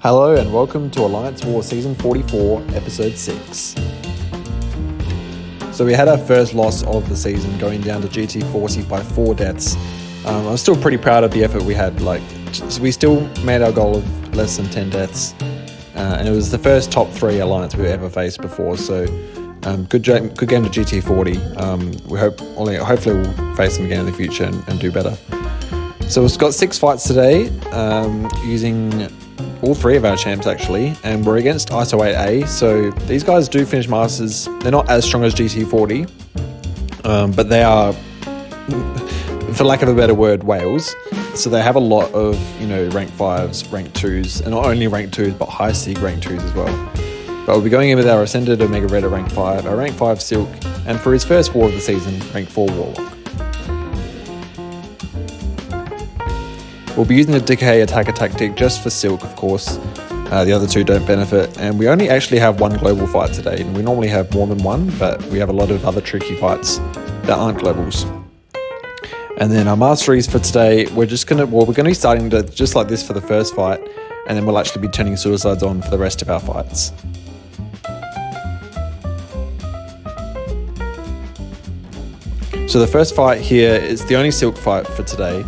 Hello and welcome to Alliance War Season 44, Episode 6. So we had our first loss of the season, going down to GT40 by 4 deaths. I'm still pretty proud of the effort we had. We still made our goal of less than 10 deaths. And it was the first top 3 Alliance we've ever faced before, so good game to GT40. Hopefully we'll face them again in the future and do better. So we've got 6 fights today, using all 3 of our champs actually, and we're against ISO 8A, so these guys do finish Masters. They're not as strong as GT40, but they are, for lack of a better word, whales. So they have a lot of, rank 5s, rank 2s, and not only rank 2s, but high Sig rank 2s as well. But we'll be going in with our Ascended Omega Red at rank 5, our rank 5 Silk, and for his first war of the season, rank 4 Warlock. We'll be using the Decay Attacker tactic just for Silk, of course. The other 2 don't benefit, and we only actually have 1 global fight today, and we normally have more than 1, but we have a lot of other tricky fights that aren't globals. And then our masteries for today, we're going to be starting to just like this for the first fight, and then we'll actually be turning suicides on for the rest of our fights. So the first fight here is the only Silk fight for today.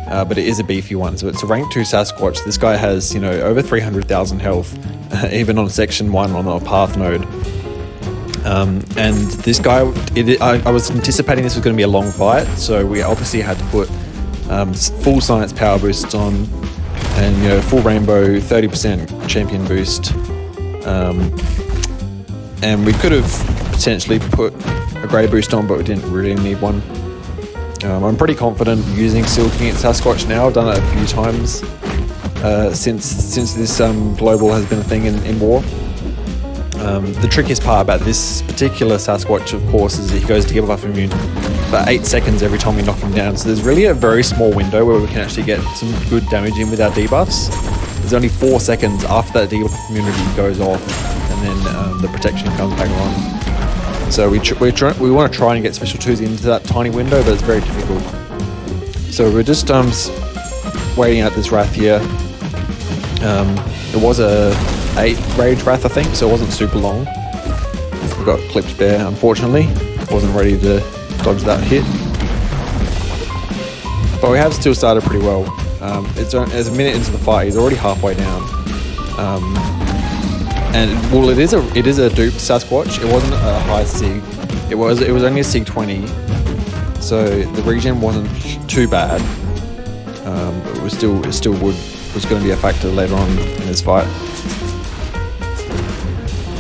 But it is a beefy one. So it's a rank 2 Sasquatch. This guy has, over 300,000 health, even on section 1 on a path node. And this guy, I was anticipating this was going to be a long fight, so we obviously had to put full science power boosts on, and full rainbow 30% champion boost. And we could have potentially put a grey boost on, but we didn't really need one. I'm pretty confident using Silk against Sasquatch now. I've done it a few times since this global has been a thing in war. The trickiest part about this particular Sasquatch, of course, is that he goes to give off immune for 8 seconds every time we knock him down. So there's really a very small window where we can actually get some good damage in with our debuffs. There's only 4 seconds after that debuff immunity goes off, and then the protection comes back on. So we want to try and get special 2s into that tiny window, but it's very difficult. So we're just waiting out this Wrath here. It was a 8 Rage Wrath, I think, so it wasn't super long. We got clipped there, unfortunately. Wasn't ready to dodge that hit. But we have still started pretty well. It's a minute into the fight, he's already halfway down. And well, it is a duped Sasquatch. It wasn't a high Sig. It was only a Sig 20, so the regen wasn't too bad. But it was going to be a factor later on in this fight.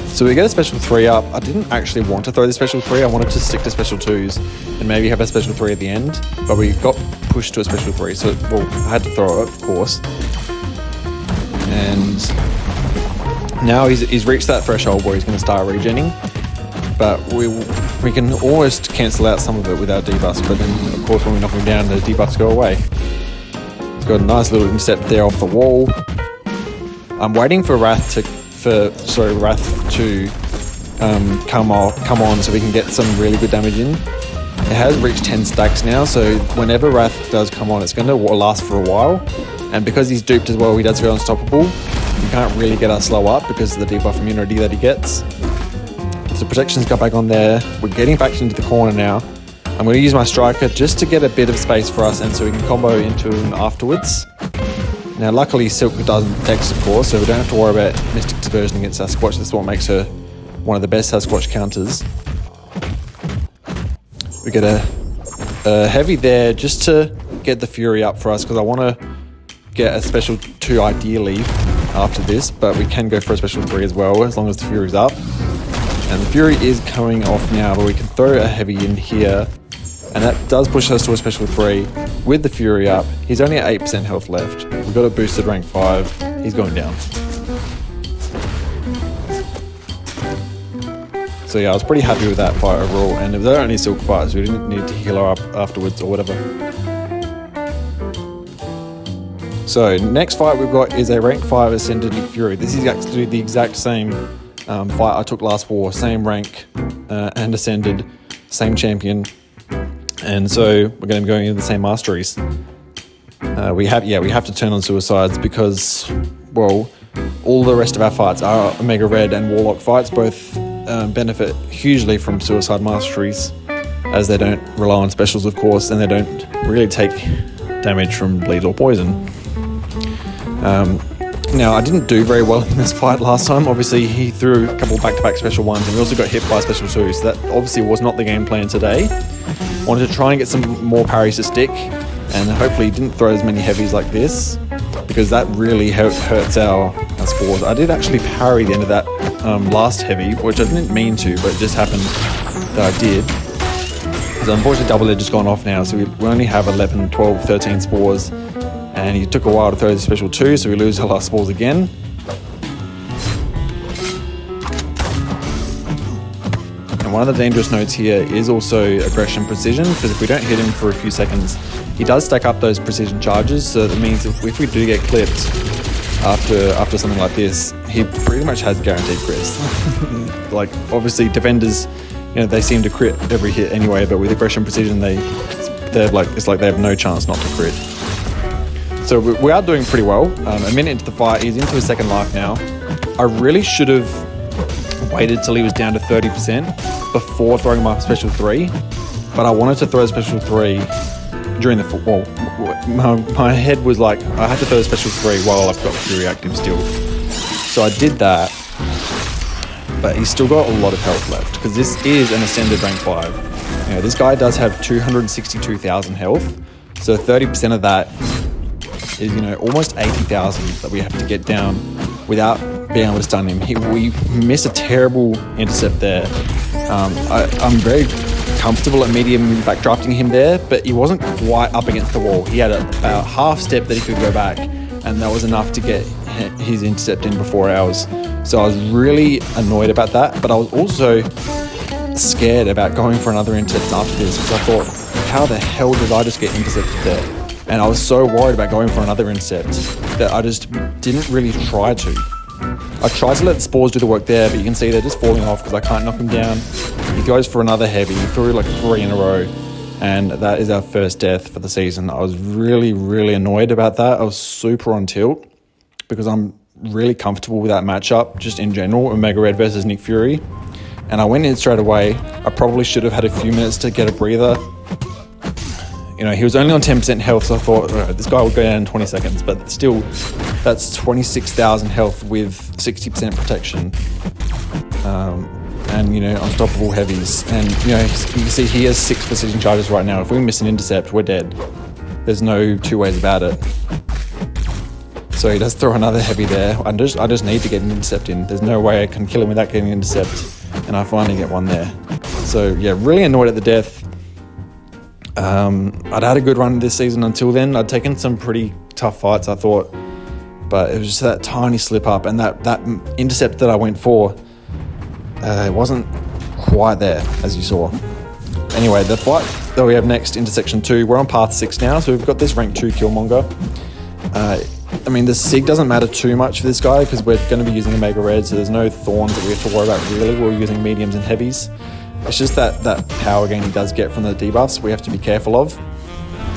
So we get a special 3 up. I didn't actually want to throw the special 3. I wanted to stick to special 2s and maybe have a special 3 at the end. But we got pushed to a special 3, so I had to throw it, of course. And now he's reached that threshold where he's going to start regenning, but we can almost cancel out some of it with our debuffs, but then of course when we knock him down the debuffs go away. He's got a nice little intercept there off the wall. I'm waiting for Wrath to come on so we can get some really good damage in. It has reached 10 stacks now, so whenever Wrath does come on, it's going to last for a while, and because he's duped as well, he does go unstoppable. We can't really get our slow up because of the debuff immunity that he gets. So protection's got back on there. We're getting back into the corner now. I'm going to use my striker just to get a bit of space for us, and so we can combo into him afterwards. Now luckily Silk doesn't Dex, of course, so we don't have to worry about Mystic Diversion against Sasquatch. That's what makes her one of the best Sasquatch counters. We get a heavy there just to get the Fury up for us, because I want to get a special 2 ideally after this, but we can go for a special 3 as well, as long as the Fury's up. And the Fury is coming off now, but we can throw a heavy in here, and that does push us to a special 3. With the Fury up, he's only at 8% health left. We've got a boosted rank 5, he's going down. So yeah, I was pretty happy with that fight overall, and it was only Silk fight, so we didn't need to heal her up afterwards or whatever. So next fight we've got is a rank 5 Ascended Fury. This is actually the exact same fight I took last war, same rank and Ascended, same champion, and so we're going to be going into the same masteries. We have to turn on suicides because, well, all the rest of our fights, our Omega Red and Warlock fights, both benefit hugely from Suicide Masteries, as they don't rely on specials, of course, and they don't really take damage from bleed or poison. Now, I didn't do very well in this fight last time. Obviously, he threw a couple back-to-back special ones, and we also got hit by special two, so that obviously was not the game plan today. Wanted to try and get some more parries to stick, and hopefully didn't throw as many heavies like this, because that really hurts our spores. I did actually parry the end of that last heavy, which I didn't mean to, but it just happened that I did. So unfortunately, Double Edge has gone off now, so we only have 11, 12, 13 spores. And he took a while to throw the special two, so we lose our last spores again. And one of the dangerous notes here is also aggression precision, because if we don't hit him for a few seconds, he does stack up those precision charges. So that means if we do get clipped after something like this, he pretty much has guaranteed crits. Like, obviously defenders, they seem to crit every hit anyway, but with aggression precision, it's like they have no chance not to crit. So we are doing pretty well. A minute into the fight, he's into his second life now. I really should have waited till he was down to 30% before throwing my special 3, but I wanted to throw a special 3 during the well, my head was like, I had to throw a special 3 while I've got Fury active still. So I did that, but he's still got a lot of health left, because this is an Ascended rank 5. This guy does have 262,000 health, so 30% of that is, almost 80,000 that we have to get down without being able to stun him. We missed a terrible intercept there. I'm very comfortable at medium backdrafting him there, but he wasn't quite up against the wall. He had about half step that he could go back, and that was enough to get his intercept in before ours. So I was really annoyed about that, but I was also scared about going for another intercept after this, because I thought, how the hell did I just get intercepted there? And I was so worried about going for another intercept that I just didn't really try to. I tried to let the spores do the work there, but you can see they're just falling off because I can't knock him down. He goes for another heavy, he threw like 3 in a row, and that is our first death for the season. I was really, really annoyed about that. I was super on tilt because I'm really comfortable with that matchup, just in general, Omega Red versus Nick Fury. And I went in straight away. I probably should have had a few minutes to get a breather. He was only on 10% health, so I thought, this guy would go down in 20 seconds, but still, that's 26,000 health with 60% protection. And, unstoppable heavies. And, you can see he has 6 precision charges right now. If we miss an intercept, we're dead. There's no two ways about it. So he does throw another heavy there. I just need to get an intercept in. There's no way I can kill him without getting an intercept. And I finally get one there. So, yeah, really annoyed at the death. I'd had a good run this season until then. I'd taken some pretty tough fights, I thought, but it was just that tiny slip up, and that intercept that I went for, it wasn't quite there, as you saw. Anyway, the fight that we have next, Intersection 2, we're on Path 6 now, so we've got this rank 2 Killmonger. The SIG doesn't matter too much for this guy because we're going to be using Omega Red, so there's no thorns that we have to worry about really. We're using mediums and heavies. It's just that power gain he does get from the debuffs we have to be careful of.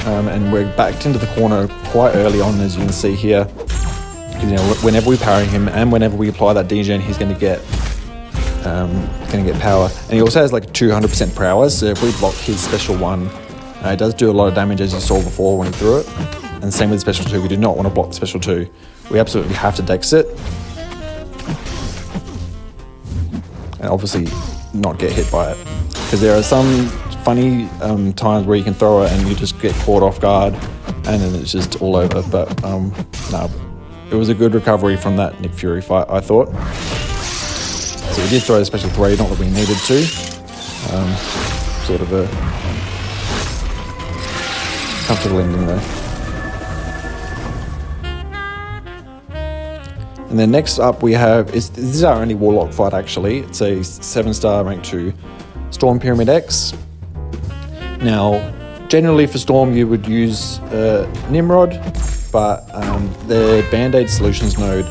And we're backed into the corner quite early on, as you can see here. Whenever we parry him and whenever we apply that degen, he's going to get power. And he also has like 200% prowess, so if we block his special 1, it does do a lot of damage, as you saw before when he threw it. And same with special 2, we do not want to block the special 2. We absolutely have to dex it. And obviously not get hit by it, because there are some funny times where you can throw it and you just get caught off guard and then it's just all over. But no, it was a good recovery from that Nick Fury fight, I thought. So we did throw a special 3, not that we needed to. Sort of a comfortable ending though. And then next up we have, this is our only Warlock fight actually. It's a 7-star rank 2 Storm Pyramid X. Now, generally for Storm you would use Nimrod, but the Band-Aid Solutions node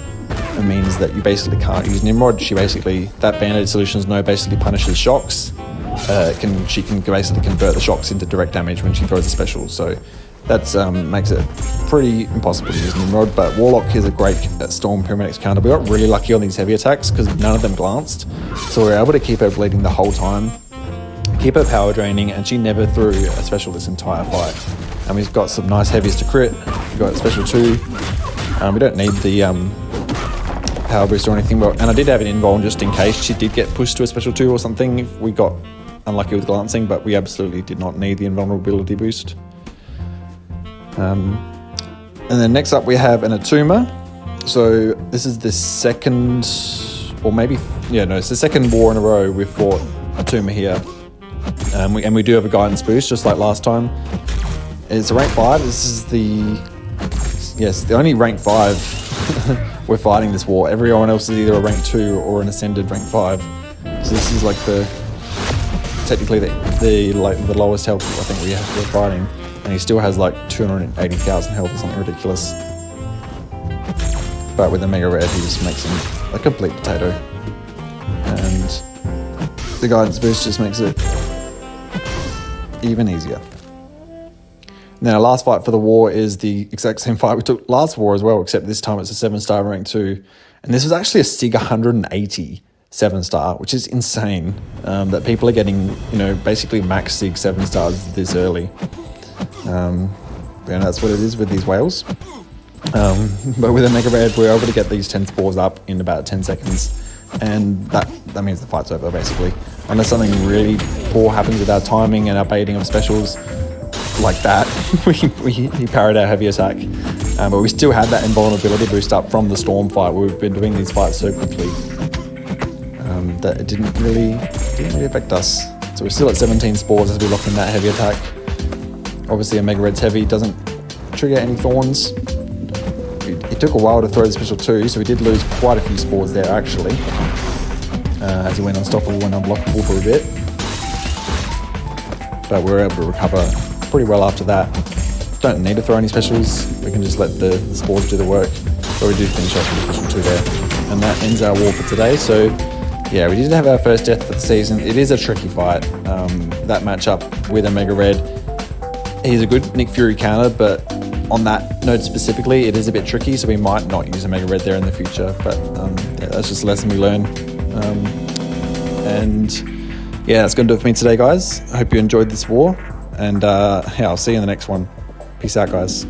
means that you basically can't use Nimrod. That Band-Aid Solutions node basically punishes shocks. She can basically convert the shocks into direct damage when she throws a special. So That's makes it pretty impossible to use Nimrod, but Warlock is a great Storm Pyramidix counter. We got really lucky on these heavy attacks because none of them glanced, so we were able to keep her bleeding the whole time, keep her power draining, and she never threw a special this entire fight. And we've got some nice heavies to crit. We've got special 2. We don't need the power boost or anything, and I did have an invuln just in case she did get pushed to a special 2 or something if we got unlucky with glancing, but we absolutely did not need the invulnerability boost. And then next up we have an Attuma. So this is the second, or maybe, yeah, no, it's the second war in a row we've fought Attuma here. And we do have a guidance boost, just like last time. It's a rank 5. This is the only rank 5 we're fighting this war. Everyone else is either a rank 2 or an ascended rank 5. So this is like technically the lowest health I think we're fighting. And he still has like 280,000 health or something ridiculous. But with a Mega Red, he just makes him a complete potato. And the guidance boost just makes it even easier. Now, our last fight for the war is the exact same fight we took last war as well, except this time it's a 7-star rank 2. And this was actually a SIG 180 7-star, which is insane. That people are getting, basically max SIG 7 stars this early. And that's what it is with these whales. But with a Mega Red, we're able to get these 10 spores up in about 10 seconds. And that means the fight's over, basically. Unless something really poor happens with our timing and our baiting of specials like that, he parried our heavy attack. But we still had that invulnerability boost up from the Storm fight, where we've been doing these fights so quickly that it didn't really affect us. So we're still at 17 spores as we lock in that heavy attack. Obviously a Mega Red's heavy, doesn't trigger any thorns. It took a while to throw the special 2, so we did lose quite a few spores there actually, as he went unstoppable and unblockable for a bit. But we were able to recover pretty well after that. Don't need to throw any specials, we can just let the spores do the work. But we do finish off with the special 2 there. And that ends our war for today. So yeah, we did have our first death for the season. It is a tricky fight, that matchup with a Mega Red. He's a good Nick Fury counter, but on that note specifically, it is a bit tricky, so we might not use a Mega Red there in the future. But yeah, that's just a lesson we learn. And yeah, that's going to do it for me today, guys. I hope you enjoyed this war, and yeah, I'll see you in the next one. Peace out, guys.